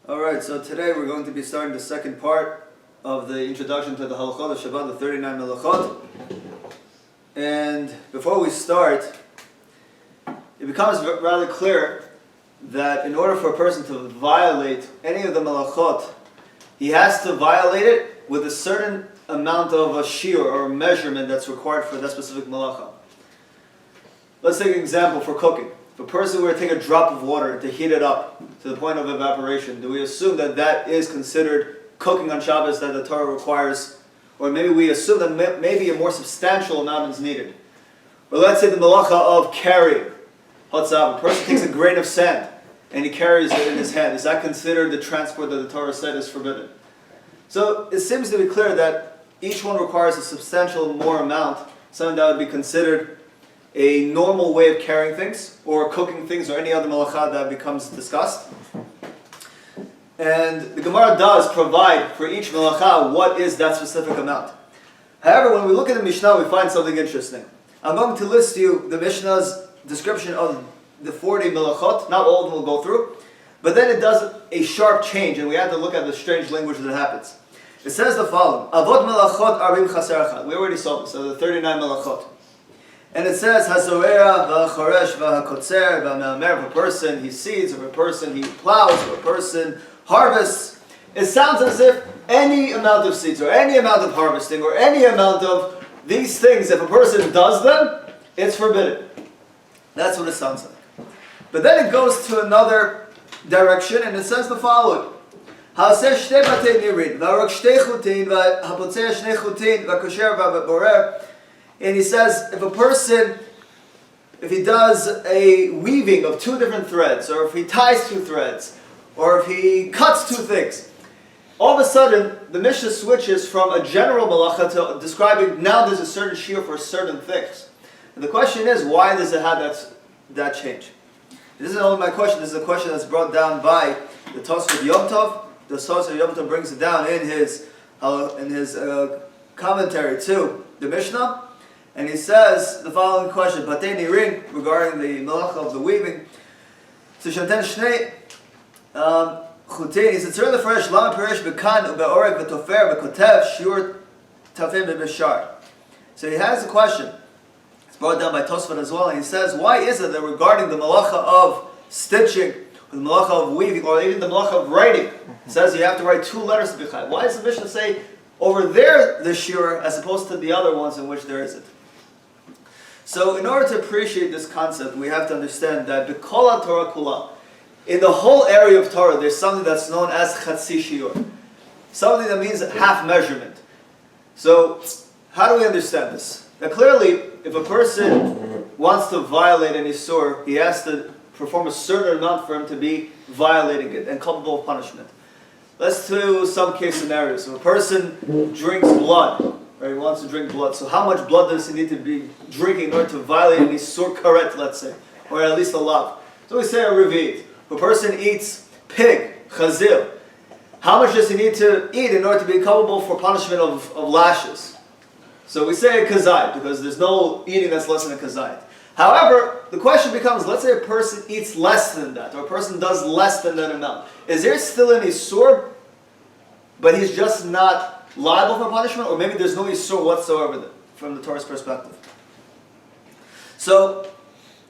Alright, so today we're going to be starting the second part of the introduction to the halachot of Shabbat, the 39 halachot. And before we start, it becomes rather clear that in order for a person to violate any of the halachot, he has to violate it with a certain amount of a shiur or a measurement that's required for that specific malacha. Let's take an example for cooking. If a person were to take a drop of water to heat it up to the point of evaporation, do we assume that that is considered cooking on Shabbos that the Torah requires? Or maybe we assume that maybe a more substantial amount is needed. Or let's say the malacha of carrying. A person takes a grain of sand and he carries it in his hand. Is that considered the transport that the Torah said is forbidden? So it seems to be clear that each one requires a substantial more amount, something that would be considered a normal way of carrying things, or cooking things, or any other malacha that becomes discussed. And the Gemara does provide for each malacha what is that specific amount. However, when we look at the Mishnah, we find something interesting. I'm going to list you the Mishnah's description of the 40 malachot. Not all of them will go through, but then it does a sharp change, and we have to look at the strange language that happens. It says the following: Avot malachot arbim chaser echad. We already saw this, so the 39 malachot. And it says, Hazorea, V'achoresh, V'hakotzer, V'me'amer, if a person he seeds, or a person he plows, or a person harvests. It sounds as if any amount of seeds, or any amount of harvesting, or any amount of these things, if a person does them, it's forbidden. That's what it sounds like. But then it goes to another direction, and it says the following. Ha'aseh shtei batei nirin, v'harok shtei chutin, v'hapotzer shnei chutin, v'kosher v'borer. And he says, if he does a weaving of two different threads, or if he ties two threads, or if he cuts two things, all of a sudden, the Mishnah switches from a general malacha to describing now there's a certain shiur for certain things. And the question is, why does it have that change? This isn't only my question, this is a question that's brought down by the Tosfot Yom Tov. The Tosfot Yom Tov brings it down in his commentary to the Mishnah. And he says the following question, Batei Nirin, regarding the malacha of the weaving. So Shanten Shnei Chutin, he said, Tzir Lefresh, Lama Perish, Bekan, Be'orek, Be'tofer, Be'kotev, Shiur, Tafim, Be'beshar. So he has a question. It's brought down by Tosfot as well, and he says, why is it that regarding the malacha of stitching, or the malacha of weaving, or even the malacha of writing, it says you have to write two letters to Bechai. Why does the Mishnah say over there the shiur, as opposed to the other ones in which there isn't? So in order to appreciate this concept, we have to understand that b'kol Torah kula, in the whole area of Torah, there's something that's known as chatzi shiur, something that means half measurement. So how do we understand this? Now clearly, if a person wants to violate any isur, he has to perform a certain amount for him to be violating it and culpable of punishment. Let's do some case scenarios. If a person drinks blood, or he wants to drink blood, so how much blood does he need to be drinking in order to violate an isur karet, let's say, or at least a lav? So we say a revit. If a person eats pig, chazil, how much does he need to eat in order to be culpable for punishment of lashes? So we say a kazayit, because there's no eating that's less than a kazayit. However, the question becomes, let's say a person eats less than that, or a person does less than that amount. Is there still an isur, but he's just not liable for punishment, or maybe there's no isur whatsoever from the Torah's perspective? So,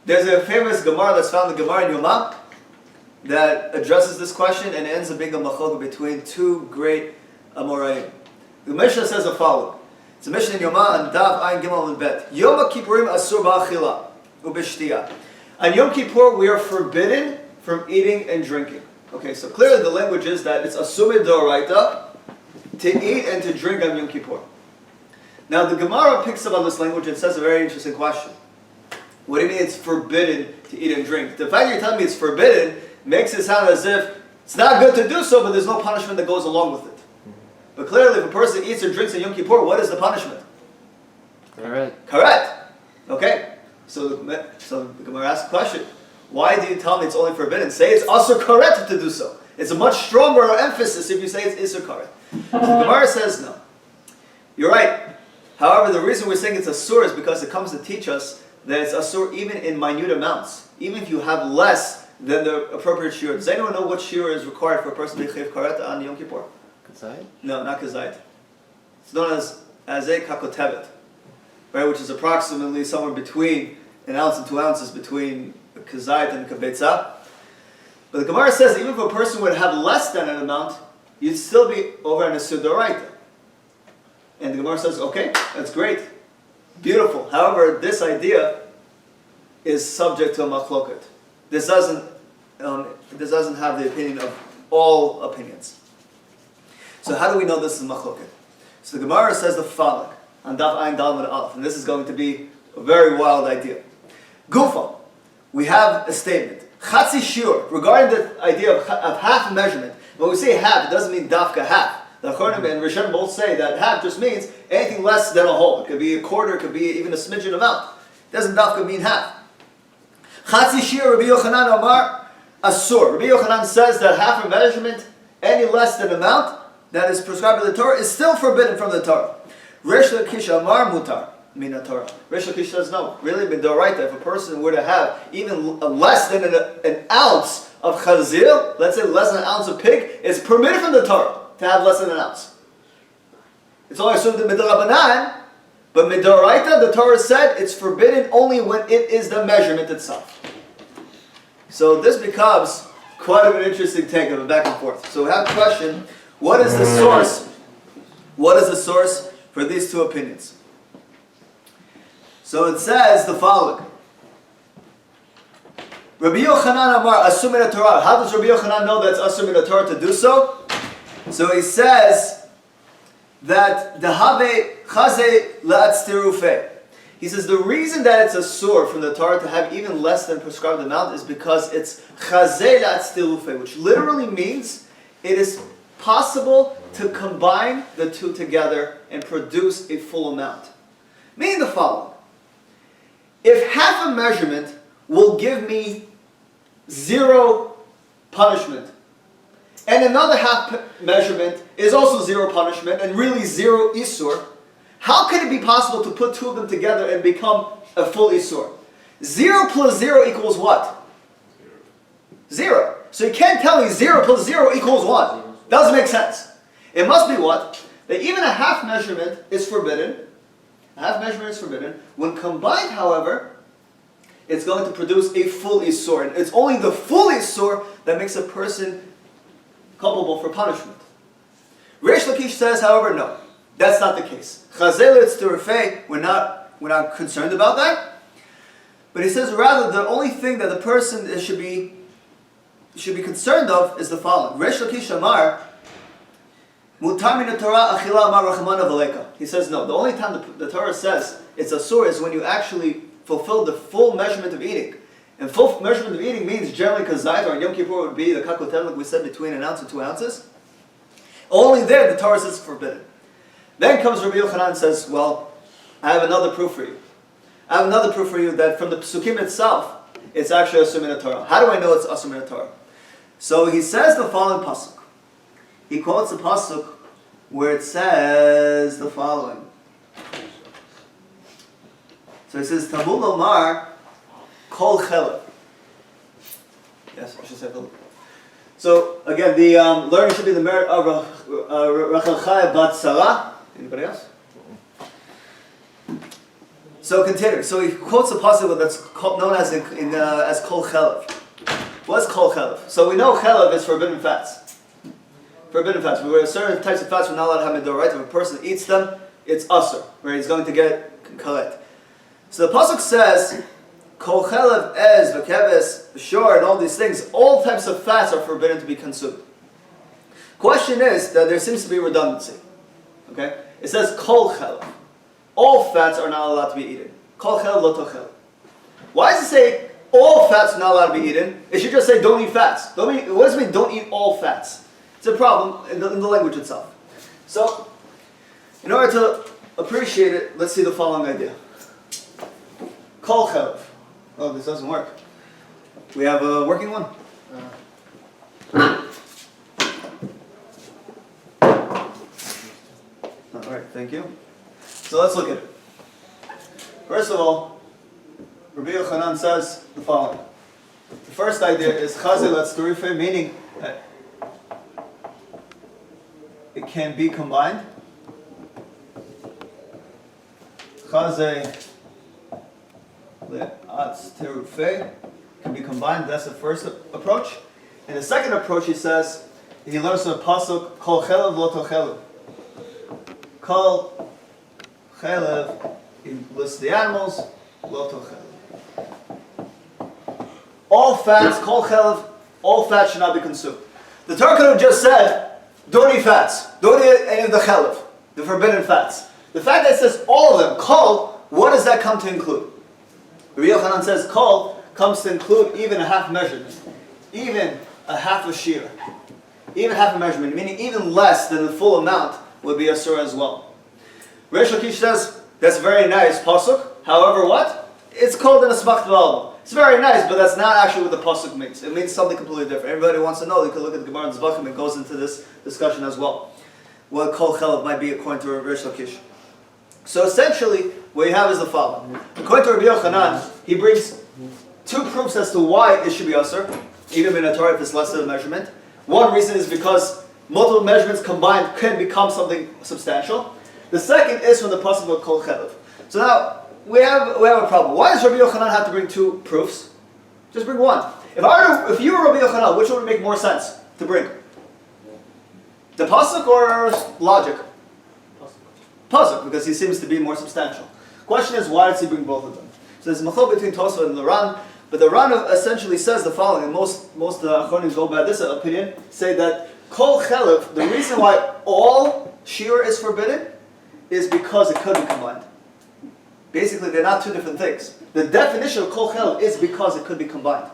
there's a famous Gemara that's found in the Gemara in Yoma that addresses this question and ends up being a machloka between two great Amoraim. The Mishnah says the following. It's a Mishnah in Yoma and Dav Ayin Gimel and Bet. Yom Kippurim asur ba'achila u'b'shtiyah. On Yom Kippur we are forbidden from eating and drinking. Okay, so clearly the language is that it's asur midoraita to eat and to drink on Yom Kippur. Now the Gemara picks up on this language and says a very interesting question. What do you mean it's forbidden to eat and drink? The fact you're telling me it's forbidden makes it sound as if it's not good to do so, but there's no punishment that goes along with it. But clearly if a person eats or drinks on Yom Kippur, what is the punishment? Correct. Okay. So the Gemara asks a question. Why do you tell me it's only forbidden? Say it's also correct to do so. It's a much stronger emphasis if you say it's isur karet. So the Gemara says no. You're right. However, the reason we're saying it's asur is because it comes to teach us that it's asur even in minute amounts. Even if you have less then the appropriate shiur. Does anyone know what shiur is required for a person to be chayiv kareta on Yom Kippur? Kazayit? No, not kazayit. It's known as a kakotevet, right? Which is approximately somewhere between an ounce and 2 ounces between a kazayit and a kabetza. But the Gemara says even if a person would have less than an amount, you'd still be over an isur d'oraita. And the Gemara says, okay, that's great, beautiful. However, this idea is subject to a machloket. This doesn't have the opinion of all opinions. So how do we know this is machloket? So the Gemara says the following on Daf Ayin Daled Aleph, and this is going to be a very wild idea. Gufa, we have a statement. Chatzi shiur, regarding the idea of half measurement. When we say half, it doesn't mean dafka half. The Achronim and Rishon both say that half just means anything less than a whole. It could be a quarter, it could be even a smidgen amount. It doesn't dafka mean half. Chatzi shiur, Rabbi Yochanan Amar, asur. Rabbi Yochanan says that half a measurement, any less than amount that is prescribed by the Torah, is still forbidden from the Torah. Resh Lakish Amar mutar. Mina Torah. Resh Lakish says no. Really, midoraita. If a person were to have even less than an ounce of chazir, let's say less than an ounce of pig, it's permitted from the Torah to have less than an ounce. It's only assumed in midorabanan, but midoraita, the Torah said it's forbidden only when it is the measurement itself. So this becomes quite of an interesting take of a back and forth. So we have a question: what is the source? What is the source for these two opinions? So it says the following. Rabbi Yochanan Amar Asur min Torah. How does Rabbi Yochanan know that it's Asur min Torah to do so? So he says that the Have Chaze La'atztirufe. He says the reason that it's Asur from the Torah to have even less than prescribed amount is because it's Chaze La'atztirufe, which literally means it is possible to combine the two together and produce a full amount. Meaning the following. If half a measurement will give me 0 punishment, and another half measurement is also 0 punishment and really 0 isur, how can it be possible to put two of them together and become a full isur? 0 plus 0 equals what? 0. So you can't tell me 0 plus 0 equals 1. Doesn't make sense. It must be what? That even a half measurement is forbidden. A half measurement is forbidden. When combined, however, it's going to produce a full isur. And it's only the full isur that makes a person culpable for punishment. Reish Lakish says, however, no. That's not the case. Chazel Tzturfei, we're not concerned about that. But he says rather the only thing that the person should be concerned of is the following. Reish Lakish Amar, Mutar min Torah achila amar rachamana v'leka. He says no. The only time the Torah says it's asur is when you actually fulfill the full measurement of eating. And full measurement of eating means generally kazayit, or in Yom Kippur would be the kakotem, like we said, between an ounce and 2 ounces. Only there the Torah says it's forbidden. Then comes Rabbi Yochanan and says, well, I have another proof for you. I have another proof for you that from the Pesukim itself, it's actually asur min Torah. How do I know it's asur min Torah? So he says the following pasuk. He quotes a pasuk where it says the following. So he says, Tabul Omar Kol Chelev. Yes, I should say Tabul. So again, the learning should be the merit of Rachel Chaya Bat Sarah. Anybody else? So continue. So he quotes a pasuk that's known as as Kol Chelev. What's Kol Chelev? So we know Chelev is forbidden fats. Forbidden fats. Where certain types of fats we're not allowed to have midoraita. If a person eats them, it's asur, where he's going to get kalet. So the pasuk says, Kol chelev, ez, v'keves, shor, and all these things, all types of fats are forbidden to be consumed. Question is that there seems to be redundancy. Okay? It says kol chelev. All fats are not allowed to be eaten. Kol chelev lo tochel. Why does it say all fats are not allowed to be eaten? It should just say don't eat fats. What does it mean don't eat all fats? It's a problem in the language itself. So, in order to appreciate it, let's see the following idea. Kol chelev. Oh, this doesn't work. We have a working one? Alright, thank you. So let's look at it. First of all, Rabbi Yochanan says the following. The first idea is Chazil Atzturife, meaning that it can be combined. Chazil Atzturife can be combined. That's the first approach. And the second approach, he says, he learns from the pasuk, Kol chelev lo tochelu. Kol chelev, he lists the animals, lo tochelu. All fats, kol chelev, all fats should not be consumed. The Torah could have just said, don't eat fats, don't eat any of the chelev, the forbidden fats. The fact that it says all of them, kol, what does that come to include? Rabbi Yochanan says kol comes to include even a half measurement, even a half a shear, even half a measurement, meaning even less than the full amount would be asur as well. Reish Lakish says, that's very nice, pasuk. However, what? It's called an asmach d'alma. It's very nice, but that's not actually what the pasuk means. It means something completely different. Everybody wants to know, you can look at the Gemara and Zvachim, it goes into this discussion as well. What kol chelev might be according to Reish Lakish. So essentially, what you have is the following. According to Rabbi Yochanan, he brings two proofs as to why it should be asur, even in a Torah if it's less than a measurement. One reason is because multiple measurements combined can become something substantial. The second is from the pasuk of kol chelev. So now we have a problem. Why does Rabbi Yochanan have to bring two proofs? Just bring one. If you were Rabbi Yochanan, which one would make more sense to bring? The pasuk or logic? Pasuk, because he seems to be more substantial. Question is, why does he bring both of them? So there's machloek between Tosfot and the Ran, but the Ran essentially says the following, and most Achronim go by this opinion, say that kol chelev, the reason why all shear is forbidden is because it could be combined. Basically, they're not two different things. The definition of kol chelev is because it could be combined.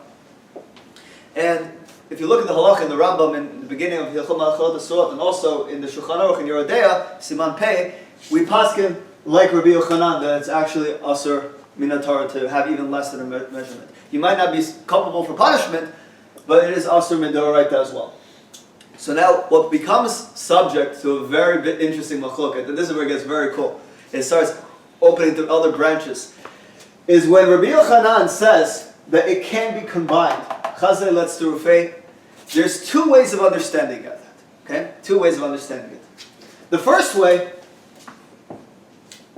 And if you look at the halach in the Rambam in the beginning of Hilchot Malachot Asurot, and also in the Shulchan Aruch in Yerodea, Siman Pei, we paskin like Rabbi Yochanan that it's actually asur min haTorah to have even less than a measurement. You might not be culpable for punishment, but it is asur min d'oraita as well. So now, what becomes subject to a very interesting machloket, and this is where it gets very cool, it starts opening to other branches, is when Rabbi Yochanan says that it can be combined. Chazal let's do rufei. There's two ways of understanding that. Okay, two ways of understanding it. The first way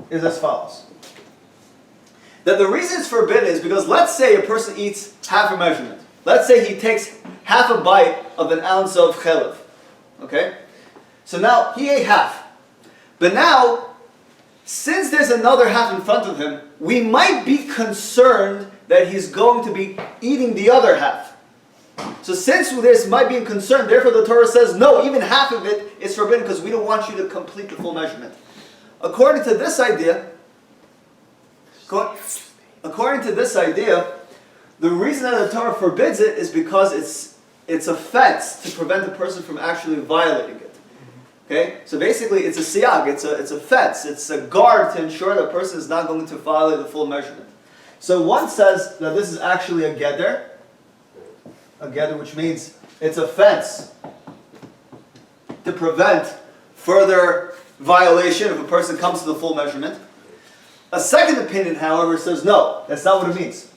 is as follows. That the reason it's forbidden is because let's say a person eats half a measurement. Let's say he takes half a bite of an ounce of chelev. Okay? So now he ate half. But now, since there's another half in front of him, we might be concerned that he's going to be eating the other half. So since this might be a concern, therefore the Torah says, no, even half of it is forbidden because we don't want you to complete the full measurement. According to this idea, the reason that the Torah forbids it is because it's a fence to prevent the person from actually violating it. Okay? So basically it's a siyag, it's a fence, it's a guard to ensure that a person is not going to violate the full measurement. So one says that this is actually a geder, which means it's a fence to prevent further violation if a person comes to the full measurement. A second opinion, however, says no, that's not what it means.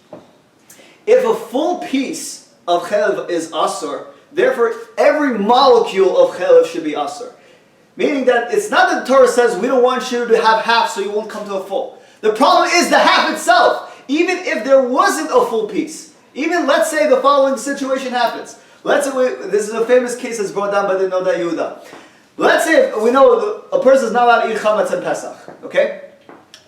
If a full piece of chelev is asur, therefore every molecule of chelev should be asur. Meaning that it's not that the Torah says we don't want you to have half so you won't come to a full. The problem is the half itself. Even if there wasn't a full piece, even let's say the following situation happens. Let's say this is a famous case that's brought down by the Noda Yehuda. Let's say we know a person is not allowed to eat chametz on Pesach. Okay?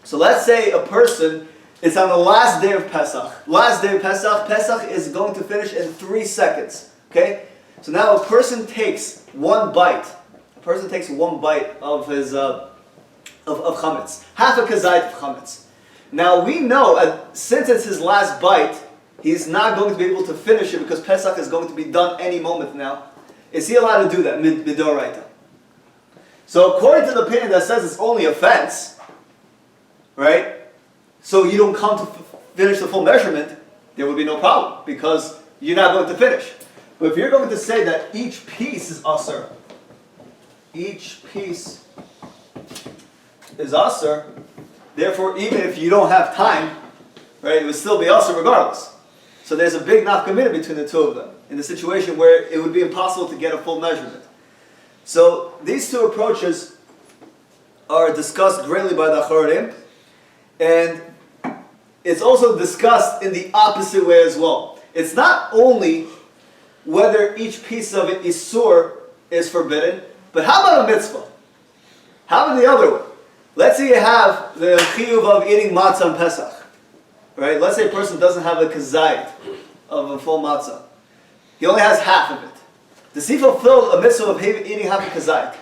So let's say a person is on the last day of Pesach. Last day of Pesach, Pesach is going to finish in 3 seconds. Okay? So now a person takes one bite. A person takes one bite of his of chametz. Half a kazait of chametz. Now we know, since it's his last bite, he's not going to be able to finish it because Pesach is going to be done any moment now. Is he allowed to do that? Midoraita. So according to the opinion that says it's only a fence, right? So you don't come to finish the full measurement, there would be no problem because you're not going to finish. But if you're going to say that each piece is asur, each piece is asur, therefore even if you don't have time, right, it would still be asur regardless. So there's a big nafkamina between the two of them, in the situation where it would be impossible to get a full measurement. So these two approaches are discussed greatly by the Acharonim, and it's also discussed in the opposite way as well. It's not only whether each piece of it isur is forbidden, but how about a mitzvah? How about the other way? Let's say you have the chiyuv of eating matzah on Pesach, right? Let's say a person doesn't have a kazayit of a full matzah. He only has half of it. Does he fulfill a mitzvah of eating half a kazayit?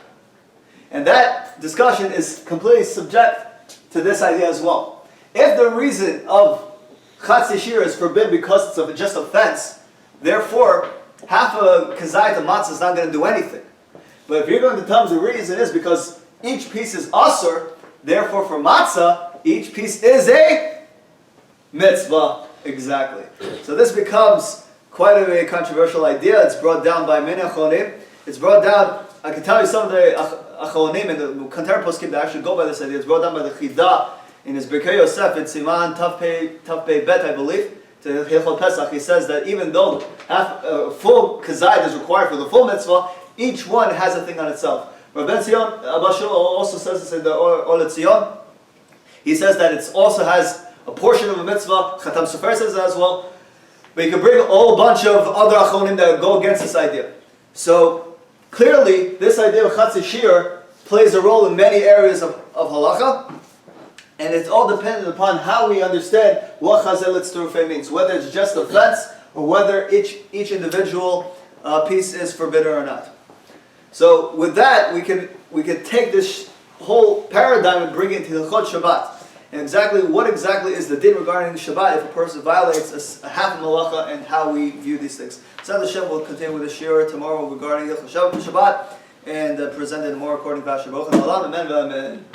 And that discussion is completely subject to this idea as well. If the reason of chatzi shira is forbidden because it's of just offense, therefore half a kazayit of matzah is not going to do anything. But if you're going to tell me the reason is because each piece is asur, therefore for matzah, each piece is a mitzvah. Exactly. So this becomes quite a controversial idea. It's brought down by many achonim. It's brought down, I can tell you some of the achonim and the contemporary poskim that actually go by this idea. It's brought down by the Chida in his Birkei Yosef, in Siman Tavpei Bet, I believe, to Hilchot Pesach. He says that even though full kazayit is required for the full mitzvah, each one has a thing on itself. Rav Etzion Abashul also says this in the Etzion. He says that it also has a portion of a mitzvah. Chatam Sofer says that as well. But you can bring a whole bunch of other achonim that go against this idea. So clearly, this idea of chatzi shir plays a role in many areas of halacha, and it's all dependent upon how we understand what chazel itzturufei means, whether it's just a fence or whether each individual piece is forbidden or not. So with that, we can take this whole paradigm and bring it into the Chod Shabbat. And what exactly is the din regarding Shabbat if a person violates a half malacha, and how we view these things. So Hashem will continue with the shiur tomorrow regarding Shabbat and present it more according to Pasha Baruch Amen.